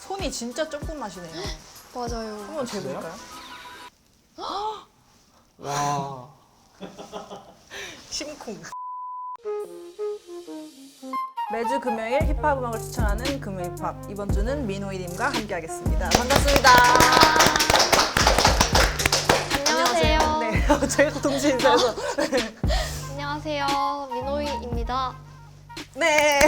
손이 진짜 조그마시네요. 맞아요. 한번 재볼까요? 와. 심쿵. 매주 금요일 힙합 음악을 추천하는 금요 힙합. 이번 주는 민호이님과 함께하겠습니다. 반갑습니다. 안녕하세요. 네, 저희가 동시에 인사해서. 안녕하세요. 민호이입니다. 네.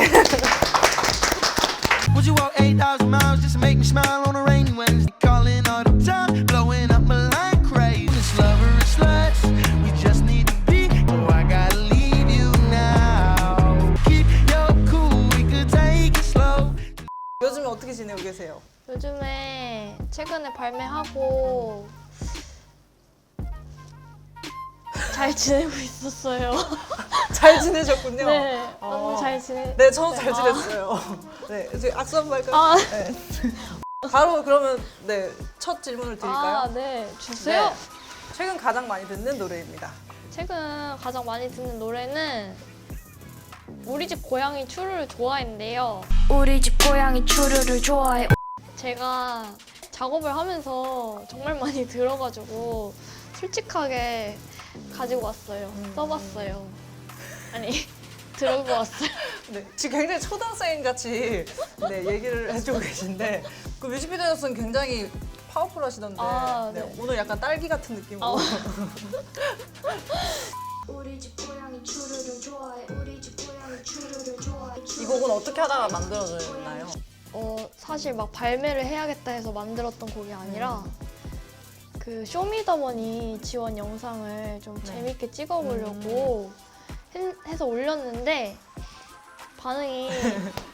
Would you walk 8,000 miles just to make me smile on a rainy Wednesday? Calling all the time, blowing up my line crazy. This lover is sluts, we just need to be. Oh, I gotta leave you now. Keep your cool, we could take it slow. 요즘에 어떻게 지내고 계세요? 요즘에 최근에 발매하고 잘 지내고 있었어요. 잘 지내셨군요. 네, 어. 너무 잘 지내. 네, 저도 잘 지냈어요. 네, 이제 악수 한번 할까요? 아. 네. 바로 그러면 네, 첫 질문을 드릴까요? 아, 네, 주세요. 네. 최근 가장 많이 듣는 노래입니다. 최근 가장 많이 듣는 노래는 우리 집 고양이 추루를 좋아했는데요. 우리 집 고양이 추루를 좋아해. 제가 작업을 하면서 정말 많이 들어가지고 솔직하게 가지고 왔어요. 써봤어요. 아니, 들어보고 왔어요. 네, 지금 굉장히 초등생인 같이 네, 얘기를 해주고 계신데 그 뮤직비디오에서는 굉장히 파워풀하시던데 아, 네, 네. 오늘 약간 딸기 같은 느낌으로 우리 집 고양이 추루를 좋아해. 우리 집 고양이 추루를 좋아해. 이 곡은 어떻게 하다가 만들어졌나요? 사실 막 발매를 해야겠다 해서 만들었던 곡이 아니라 그 쇼미더머니 지원 영상을 좀 네. 재밌게 찍어보려고 해서 올렸는데 반응이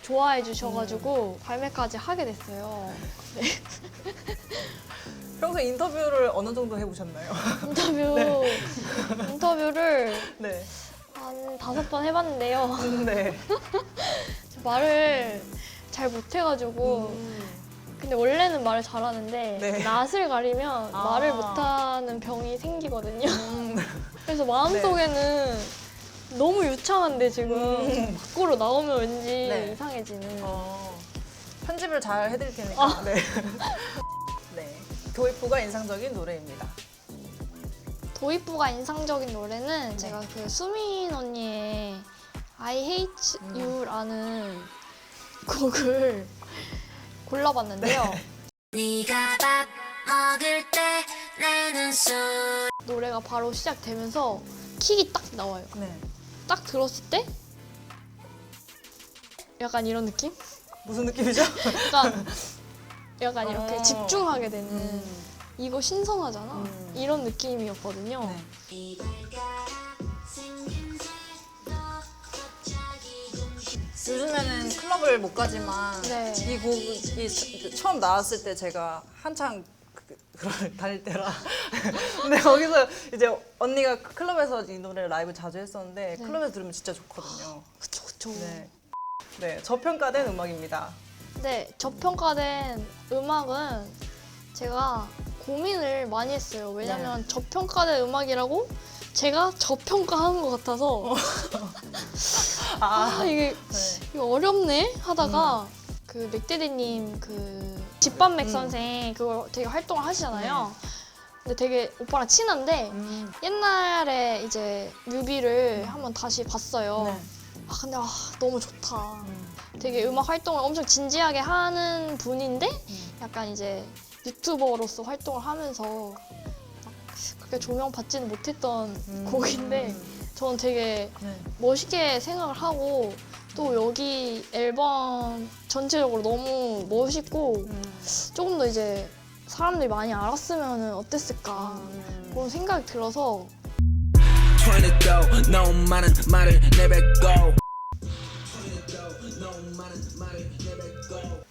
좋아해 주셔가지고 발매까지 하게 됐어요. 네. 평소 인터뷰를 어느 정도 해보셨나요? 인터뷰를 네. 한 5번 해봤는데요. 네. 말을 잘 못해가지고 근데 원래는 말을 잘하는데 네. 낯을 가리면 아. 말을 못하는 병이 생기거든요. 그래서 마음속에는 너무 유창한데 지금 밖으로 나오면 왠지 네. 이상해지는. 편집을 잘 해드릴 테니까. 네. 네. 도입부가 인상적인 노래입니다. 도입부가 인상적인 노래는 제가 그 수민 언니의 I Hate You라는 곡을 골라봤는데요. 네가 밥 먹을 때 내는 술. 노래가 바로 시작되면서 킥이 딱 나와요. 네. 딱 들었을 때 약간 이런 느낌? 무슨 느낌이죠? 약간 이렇게 집중하게 되는 이거 신선하잖아? 음. 이런 느낌이었거든요. 네. 요즘에는 클럽을 못 가지만 네. 이 곡이 처음 나왔을 때 제가 한창 그걸 다닐 때라 근데 거기서 이제 언니가 클럽에서 이 노래를 라이브 자주 했었는데 네. 클럽에서 들으면 진짜 좋거든요. 그쵸, 그쵸. 네. 네, 저평가된 음악입니다. 네, 저평가된 음악은 제가 고민을 많이 했어요. 왜냐면 저평가된 음악이라고 제가 저평가하는 것 같아서 이게 이거 어렵네 하다가 그 맥데디님 그 집밥맥 선생 그걸 되게 활동을 하시잖아요. 근데 되게 오빠랑 친한데 옛날에 이제 뮤비를 한번 다시 봤어요. 네. 근데 너무 좋다. 되게 음악 활동을 엄청 진지하게 하는 분인데 약간 이제 유튜버로서 활동을 하면서 막 그렇게 조명받지는 못했던 곡인데 저는 되게 네. 멋있게 생각을 하고 또 여기 앨범 전체적으로 너무 멋있고 조금 더 이제 사람들이 많이 알았으면 어땠을까 그런 생각이 들어서 20도 너무 많은 말을 내뱉고.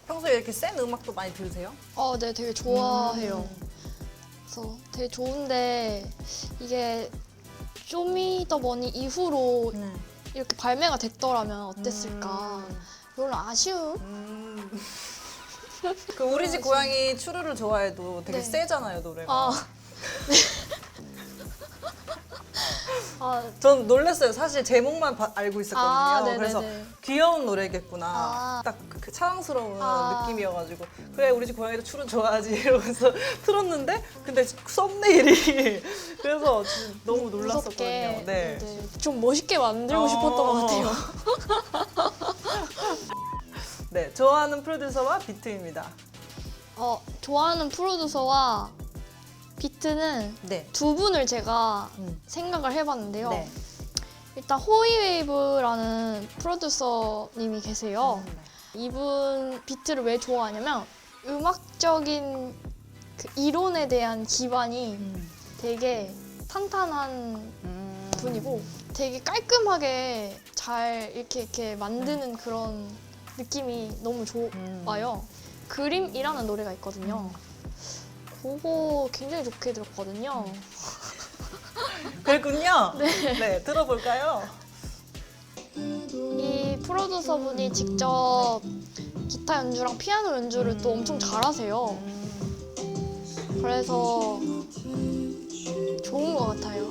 평소에 이렇게 센 음악도 많이 들으세요? 네, 되게 좋아해요. 그래서 되게 좋은데 이게 쇼미더머니 이후로 이렇게 발매가 됐더라면 어땠을까 별로 아쉬움? 그 우리 집 고양이 추루를 좋아해도 되게 네. 세잖아요, 노래가. 전 놀랐어요. 사실 제목만 알고 있었거든요. 네네네. 그래서 귀여운 노래겠구나. 아. 딱 그 사랑스러운 아. 느낌이어가지고 그래 우리 집 고양이도 추루 좋아하지 이러면서 틀었는데 근데 썸네일이 그래서 진짜 너무 놀랐었거든요. 무섭게 네. 좀 멋있게 만들고 어. 싶었던 것 같아요. 네, 좋아하는 프로듀서와 비트입니다. 좋아하는 프로듀서와 비트는 네. 두 분을 제가 음. 생각을 해봤는데요. 네. 일단 호이웨이브라는 프로듀서님이 계세요. 네. 이분 비트를 왜 좋아하냐면 음악적인 그 이론에 대한 기반이 되게 탄탄한 분이고 되게 깔끔하게 잘 이렇게 만드는 그런 느낌이 너무 좋아요. 그림이라는 노래가 있거든요. 그거 굉장히 좋게 들었거든요. 그랬군요. 네, 들어볼까요? 이 프로듀서 분이 직접 기타 연주랑 피아노 연주를 또 엄청 잘하세요. 그래서 좋은 것 같아요.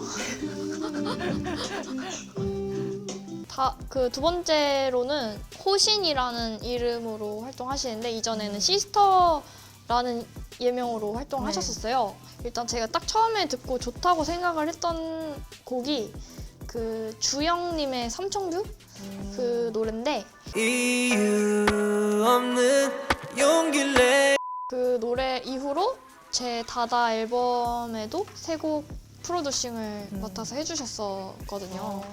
그 두 번째로는 호신이라는 이름으로 활동하시는데 이전에는 시스터라는 예명으로 활동을 네. 하셨었어요. 일단 제가 딱 처음에 듣고 좋다고 생각을 했던 곡이 그 주영님의 삼청뷰 그 노래인데 이유 없는 용기를 그 노래 이후로 제 다다 앨범에도 세 곡 프로듀싱을 맡아서 해주셨었거든요.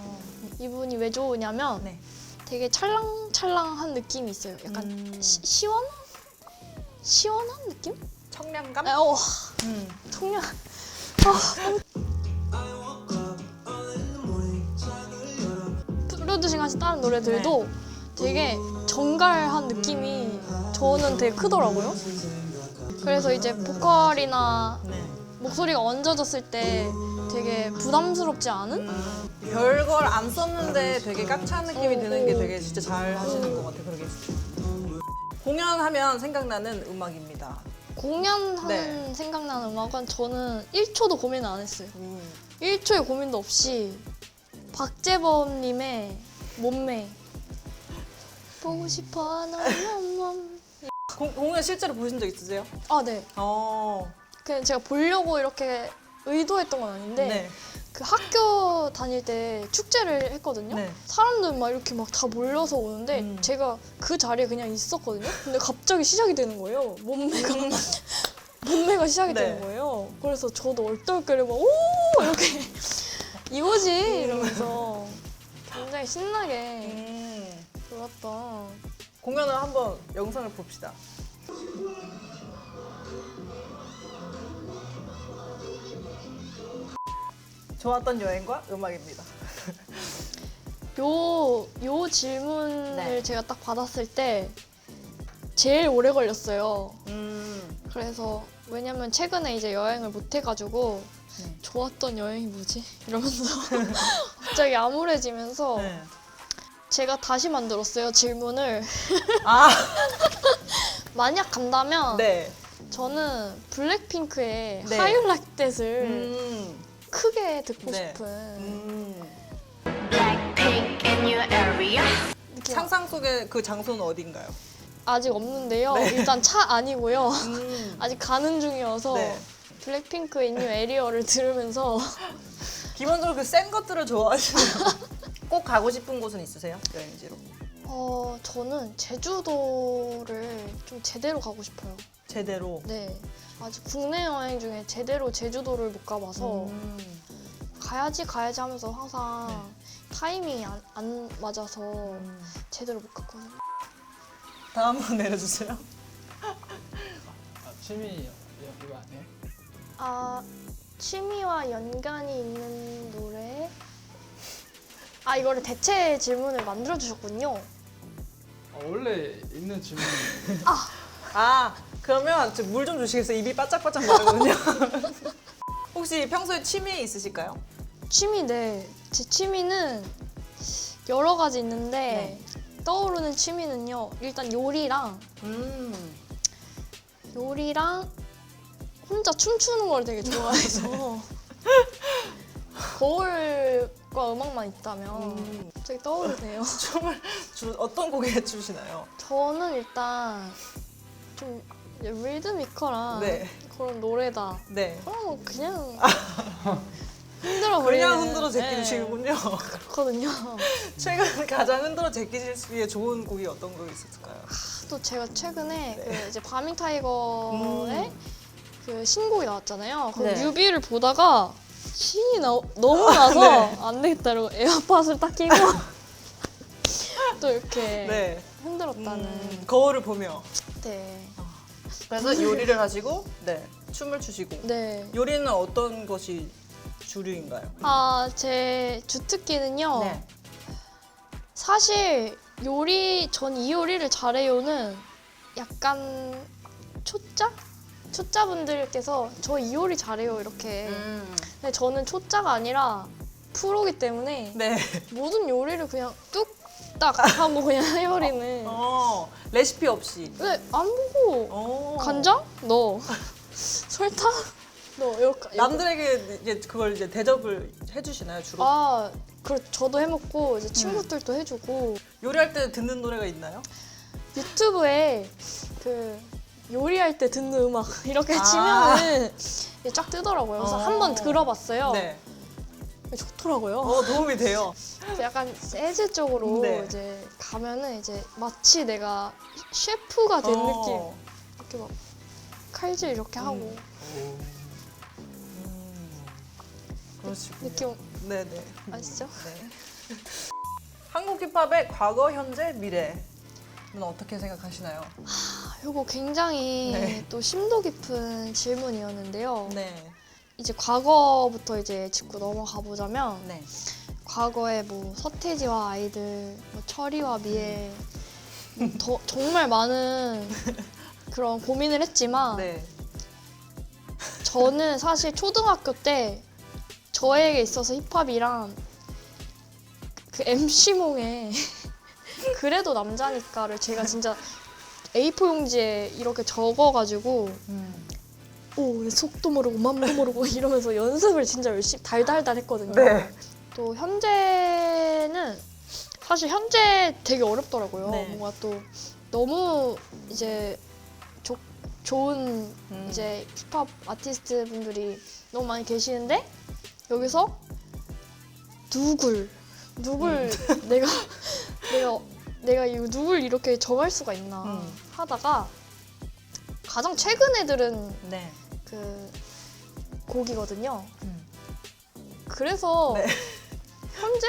이분이 왜 좋으냐면 네. 되게 찰랑찰랑한 느낌이 있어요. 약간 시원한 느낌? 청량감? 청량. 프로듀싱 하신 다른 노래들도 되게 정갈한 느낌이 저는 되게 크더라고요. 그래서 이제 보컬이나 네. 목소리가 얹어졌을 때 되게 부담스럽지 않은? 별걸 안 썼는데 되게 깍찬 느낌이 드는 게 되게 진짜 잘 하시는 것 같아요. 그러게 공연하면 생각나는 음악입니다. 공연하는 네. 생각나는 음악은 저는 1초도 고민을 안 했어요. 1초의 고민도 없이 박재범님의 몸매 보고 싶어 너무 공연 실제로 보신 적 있으세요? 네. 어. 그냥 제가 보려고 이렇게 의도했던 건 아닌데 네. 그 학교 다닐 때 축제를 했거든요. 네. 사람들 막 이렇게 막 다 몰려서 오는데 제가 그 자리에 그냥 있었거든요. 근데 갑자기 시작이 되는 거예요. 몸매가 시작이 네. 되는 거예요. 그래서 저도 얼떨결에 막 오 이렇게 이거지 이러면서 굉장히 신나게 놀았던. 공연을 한번 영상을 봅시다. 좋았던 여행과 음악입니다. 요 질문을 네. 제가 딱 받았을 때 제일 오래 걸렸어요. 그래서 왜냐면 최근에 이제 여행을 못 해가지고 네. 좋았던 여행이 뭐지? 이러면서 갑자기 암울해지면서 네. 제가 다시 만들었어요 질문을. 아, 만약 간다면 네. 저는 블랙핑크의 네. How You Like That을 음. 크게 듣고 네. 싶은 Blackpink in your area. 느낌. 상상 속의 그 장소는 어딘가요? 아직 없는데요. 네. 일단 차 아니고요. 아직 가는 중이어서 네. 블랙핑크 In Your Area를 들으면서 기본적으로 그 센 것들을 좋아하시는 꼭 가고 싶은 곳은 있으세요? 여행지로? 저는 제주도를 좀 제대로 가고 싶어요. 제대로. 네. 아직 국내 여행 중에 제대로 제주도를 못 가봐서 가야지 하면서 항상 타이밍이 안 맞아서 제대로 못 갔거든요. 다음 번 내려주세요. 취미 이거 아니에요? 취미와 연관이 있는 노래? 이거를 대체 질문을 만들어 주셨군요. 원래 있는 질문. 그러면 물 좀 주시겠어요? 입이 바짝바짝 마르거든요. 혹시 평소에 취미 있으실까요? 취미, 네. 제 취미는 여러 가지 있는데 떠오르는 취미는요. 일단 요리랑 혼자 춤추는 걸 되게 좋아해서 거울 곡과 음악만 있다면 갑자기 떠오르네요. 춤을 주로 어떤 곡에 추시나요? 저는 일단 좀 이제 리드미컬한 네. 그런 노래다. 네. 그럼 그냥 흔들어 버리는. 그냥 흔들어 제끼시군요. 그렇거든요. 최근 가장 흔들어 제끼시기에 좋은 곡이 어떤 곡이 있었을까요? 또 제가 최근에 네. 그 이제 바밍 타이거의 그 신곡이 나왔잖아요. 그 네. 뮤비를 보다가 신이 너무 나서 네. 안 되겠다 이러고 에어팟을 딱 끼고 또 이렇게 네. 흔들었다는. 거울을 보며. 네. 그래서 요리를 하시고, 네, 춤을 추시고. 네. 요리는 어떤 것이 주류인가요? 아, 제 주특기는요. 네. 사실 전 이 요리를 잘해요는 약간 초짜분들께서 저 이 요리 잘해요 이렇게. 근데 저는 초짜가 아니라 프로기 때문에 네. 모든 요리를 그냥 뚝딱 하고 그냥 해버리는. 레시피 없이. 근데 안 보고 간장 넣어, 설탕 넣어 이렇게. 남들에게 이제 그걸 이제 대접을 해주시나요 주로? 아, 저도 해먹고 이제 친구들도 해주고. 요리할 때 듣는 노래가 있나요? 유튜브에 그 요리할 때 듣는 음악 이렇게 아. 치면은 이게 쫙 뜨더라고요. 그래서 한번 들어봤어요. 네. 좋더라고요. 도움이 돼요. 그래서 약간 재즈 쪽으로 네. 이제 가면은 이제 마치 내가 셰프가 된 느낌. 이렇게 막 칼질 이렇게 하고 그러시군요. 느낌 네네. 아시죠? 네. 한국 힙합의 과거, 현재, 미래는 어떻게 생각하시나요? 이거 굉장히 네. 또 심도 깊은 질문이었는데요. 네. 이제 과거부터 이제 짚고 넘어가 보자면 네. 과거에 뭐 서태지와 아이들, 뭐 철이와 미애 정말 많은 그런 고민을 했지만 네. 저는 사실 초등학교 때 저에게 있어서 힙합이랑 그 MC몽의 그래도 남자니까를 제가 진짜 A4 용지에 이렇게 적어가지고 오, 내 속도 모르고 맘도 모르고 이러면서 연습을 진짜 열심히 달달달 했거든요. 네. 또 현재는 사실 현재 되게 어렵더라고요. 네. 뭔가 또 너무 이제 좋은 이제 힙합 아티스트 분들이 너무 많이 계시는데 여기서 누굴 내가 이 누굴 이렇게 정할 수가 있나 하다가 가장 최근에 들은 네. 그 곡이거든요. 그래서 네. 현재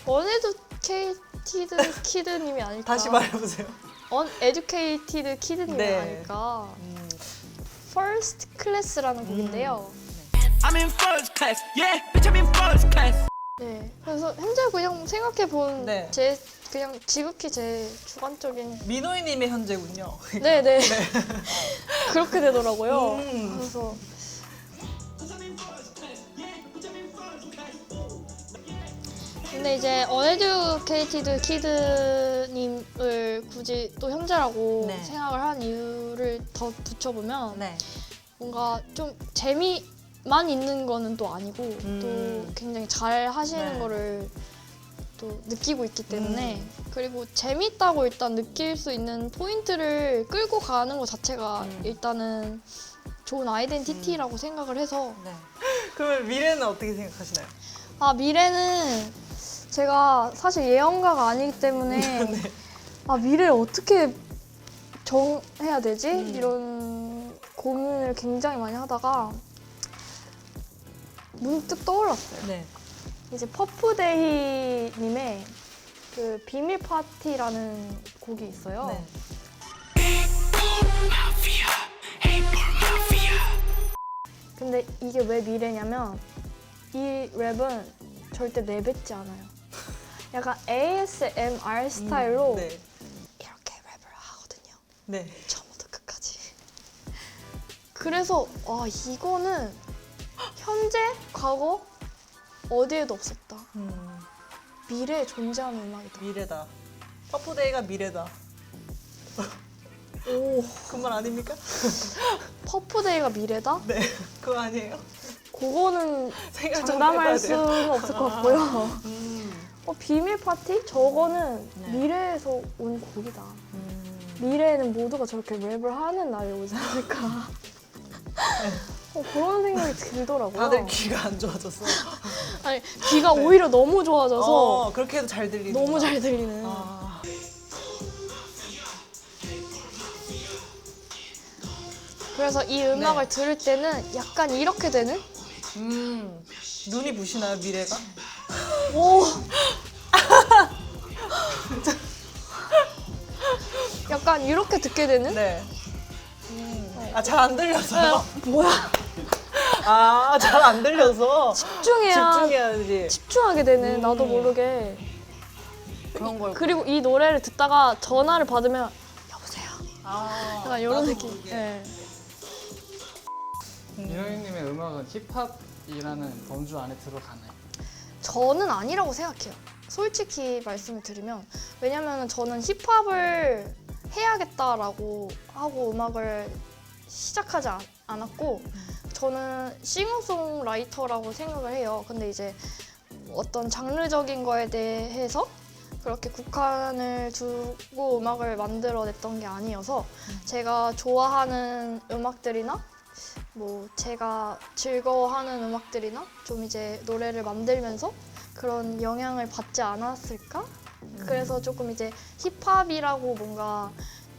uneducated kid님이 아닐까. 다시 말해보세요. uneducated kid님이 네. 아닐까. First Class라는 곡인데요. I'm in first class, yeah, bitch, I'm in first class. 네. 그래서 현재 그냥 생각해 본 네. 제 그냥 지극히 제 주관적인. 민호이님의 현재군요. 네네. 그렇게 되더라고요. 음. 그래서 근데 이제 uneducated kid님을 굳이 또 현재라고 네. 생각을 한 이유를 더 붙여보면 네. 뭔가 좀 재미만 있는 거는 또 아니고 또 굉장히 잘 하시는 네. 거를 또 느끼고 있기 때문에 그리고 재밌다고 일단 느낄 수 있는 포인트를 끌고 가는 것 자체가 일단은 좋은 아이덴티티라고 생각을 해서 네. 그러면 미래는 어떻게 생각하시나요? 아 미래는 제가 사실 예언가가 아니기 때문에 네. 아 미래를 어떻게 정해야 되지? 이런 고민을 굉장히 많이 하다가 문득 떠올랐어요. 네. 이제 퍼프데이님의 그 비밀 파티라는 곡이 있어요. 네. 근데 이게 왜 미래냐면 이 랩은 절대 내뱉지 않아요. 약간 ASMR 스타일로 네. 이렇게 랩을 하거든요. 네. 처음부터 끝까지. 그래서 와 이거는 현재, 과거 어디에도 없었다. 미래에 존재하는 음악이다. 미래다. 퍼프데이가 미래다. 오, 그 말 아닙니까? 퍼프데이가 미래다? 네. 그거 아니에요? 그거는 생각 좀 장담할 해봐야 돼요. 수는 없을 것 같고요. 음. 비밀 파티? 저거는 네. 미래에서 온 곡이다. 미래에는 모두가 저렇게 랩을 하는 날이 오지 않을까. 그런 생각이 들더라고요. 다들 귀가 안 좋아졌어. 아니, 귀가 오히려 너무 좋아져서 그렇게 해도 잘 들리는. 너무 잘 들리는. 아. 그래서 이 음악을 네. 들을 때는 약간 이렇게 되는? 눈이 부시나요, 미래가? 오! 약간 이렇게 듣게 되는? 네. 잘 안 들려서요. 뭐야? 잘 안 들려서 집중해야지. 집중하게 되는, 나도 모르게. 그런 걸. 그리고 이 노래를 듣다가 전화를 받으면 여보세요. 약간 이런 나도 느낌. 모르게. 네. 민호님의 음악은 힙합이라는 범주 안에 들어가나요? 저는 아니라고 생각해요. 솔직히 말씀을 드리면, 왜냐면 저는 힙합을 해야겠다라고 하고 음악을 시작하지 않았고, 저는 싱어송라이터라고 생각을 해요. 근데 이제 어떤 장르적인 거에 대해서 그렇게 국한을 두고 음악을 만들어냈던 게 아니어서 제가 좋아하는 음악들이나 뭐 제가 즐거워하는 음악들이나 좀 이제 노래를 만들면서 그런 영향을 받지 않았을까? 그래서 조금 이제 힙합이라고 뭔가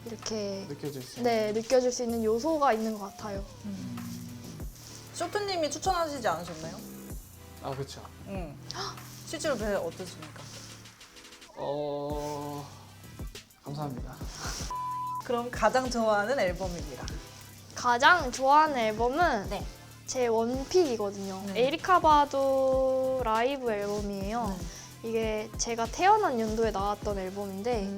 이렇게 느껴질 수 있는. 네, 느껴질 수 있는 요소가 있는 것 같아요. 쇼트님이 추천하시지 않으셨나요? 아 그렇죠. 실제로 배 어떠십니까? 감사합니다. 그럼 가장 좋아하는 앨범입니다. 가장 좋아하는 앨범은 네. 제 원픽이거든요. 네. 에리카 바두 라이브 앨범이에요. 이게 제가 태어난 연도에 나왔던 앨범인데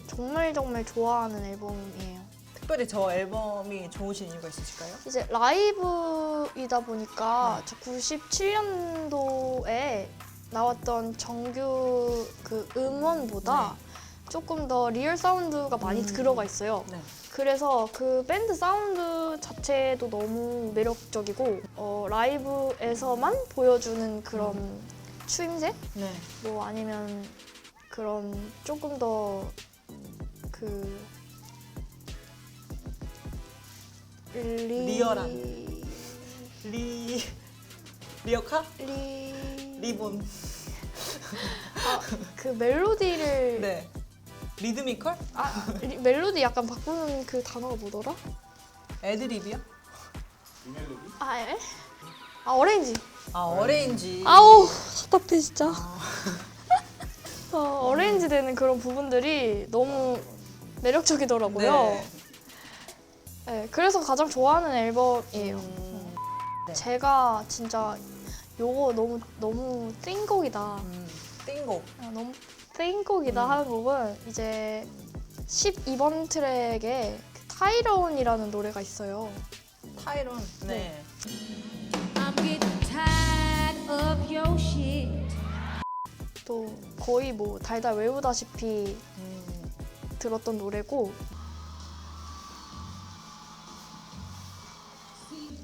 정말 정말 좋아하는 앨범이에요. 특별히 저 앨범이 좋으신 이유가 있으실까요? 이제 라이브이다 보니까 저 97년도에 나왔던 정규 그 음원보다 조금 더 리얼 사운드가 많이 들어가 있어요. 네. 그래서 그 밴드 사운드 자체도 너무 매력적이고 라이브에서만 보여주는 그런 추임새? 네. 뭐 아니면 그런 조금 더 그 리얼한. 리어카? 리본. 그 멜로디를 네. 리드미컬? 멜로디 약간 바꾸는 그 단어가 뭐더라? 애드립이요? 예? 어레인지. 어레인지. 아우 답답해 진짜. 어레인지 되는 그런 부분들이 너무 매력적이더라고요. 네. 네, 그래서 가장 좋아하는 앨범이에요. 네. 제가 진짜 요거 너무 띵곡이다. 띵곡. 너무 띵곡이다 하는 곡은 이제 12번 트랙에 타이런이라는 노래가 있어요. 타이론. 네. I'm getting tired of your shit. 또 거의 뭐 달달 외우다시피 들었던 노래고,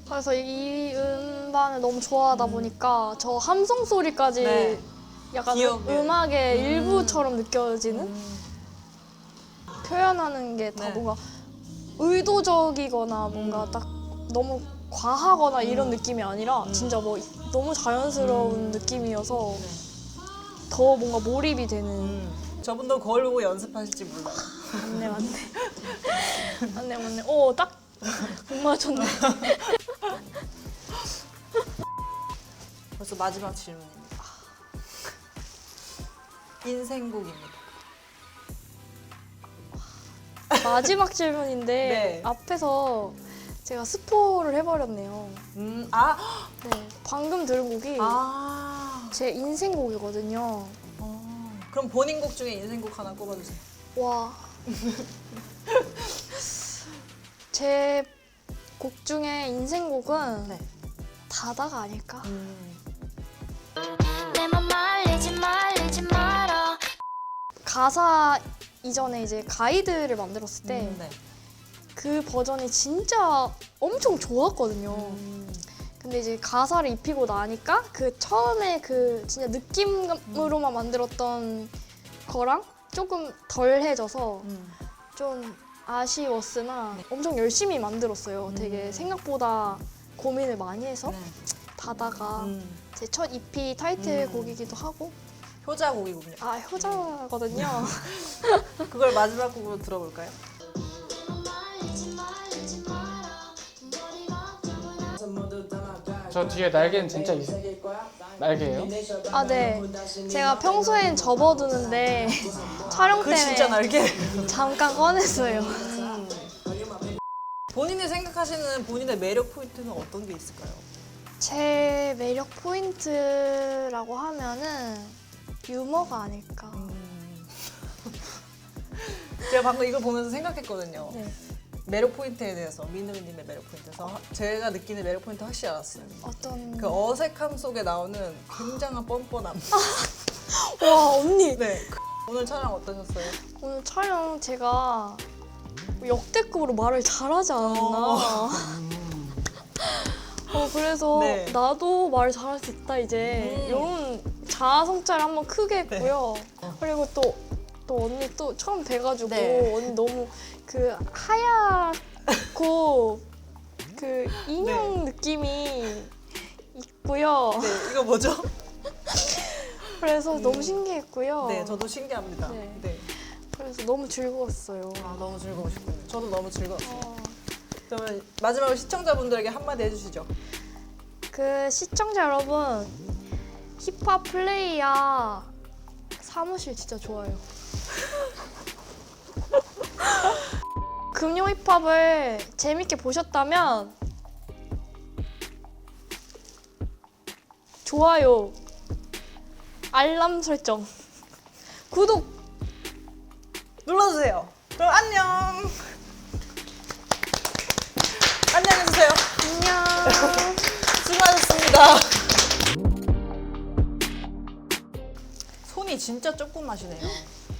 그래서 이 음반을 너무 좋아하다 보니까 저 함성 소리까지 네. 약간 기억에. 음악의 일부처럼 느껴지는, 표현하는 게 다 네. 뭔가 의도적이거나 뭔가 딱 너무 과하거나 이런 느낌이 아니라 진짜 뭐 너무 자연스러운 느낌이어서 더 뭔가 몰입이 되는. 저분도 거울 보고 연습하실지 몰라요. 맞네. 딱 못 맞췄네. 벌써 마지막 질문입니다. 인생곡입니다. 마지막 질문인데 네. 앞에서 제가 스포를 해버렸네요. 네. 방금 들은 곡이 제 인생곡이거든요. 그럼 본인 곡 중에 인생곡 하나 꼽아주세요. 와. 제 곡 중에 인생곡은 네. 다다가 아닐까? 내 맘 말리지 마라. 가사 이전에 이제 가이드를 만들었을 때 네. 그 버전이 진짜 엄청 좋았거든요. 근데 이제 가사를 입히고 나니까 그 처음에 그 진짜 느낌으로만 만들었던 거랑 조금 덜해져서 좀 아쉬웠으나 엄청 열심히 만들었어요. 되게 생각보다 고민을 많이 해서 네. 다다가 제 첫 EP 타이틀곡이기도 하고 효자곡이군요. 아 효자거든요. 그걸 마지막 곡으로 들어볼까요? 저 뒤에 날개는 진짜 날개예요? 아 네. 제가 평소엔 접어두는데 촬영 그 진짜 때문에 날개. 잠깐 꺼냈어요. 본인이 생각하시는 본인의 매력 포인트는 어떤 게 있을까요? 제 매력 포인트라고 하면은 유머가 아닐까. 제가 방금 이걸 보면서 생각했거든요. 네. 매력 포인트에 대해서 민우님의 매력 포인트에서 제가 느끼는 매력 포인트 확실히 알았어요. 어떤 그 어색함 속에 나오는 굉장한 뻔뻔함. 와 언니 네. 오늘 촬영 어떠셨어요? 오늘 촬영 제가 역대급으로 말을 잘하지 않았나. 그래서 네. 나도 말 잘할 수 있다 이제 이런 자아성찰 한번 크게 했고요. 그리고 또 언니 또 처음 뵈가지고 네. 언니 너무 그 하얗고 그 인형 느낌이 있고요. 네, 이거 뭐죠? 그래서 너무 신기했고요. 네, 저도 신기합니다. 네. 네. 그래서 너무 즐거웠어요. 아, 너무 즐거우셨군요. 저도 너무 즐거웠어요. 그러면 마지막으로 시청자분들에게 한마디 해주시죠. 그 시청자 여러분 힙합 플레이야 사무실 진짜 좋아요. 금요 힙합을 재밌게 보셨다면 좋아요, 알람 설정, 구독 눌러주세요. 그럼 안녕. 안녕해주세요. 안녕. 수고하셨습니다. 손이 진짜 조그마시네요.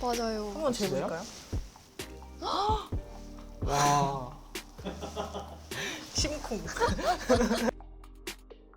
맞아요. 한번 재볼까요? 와. 심쿵.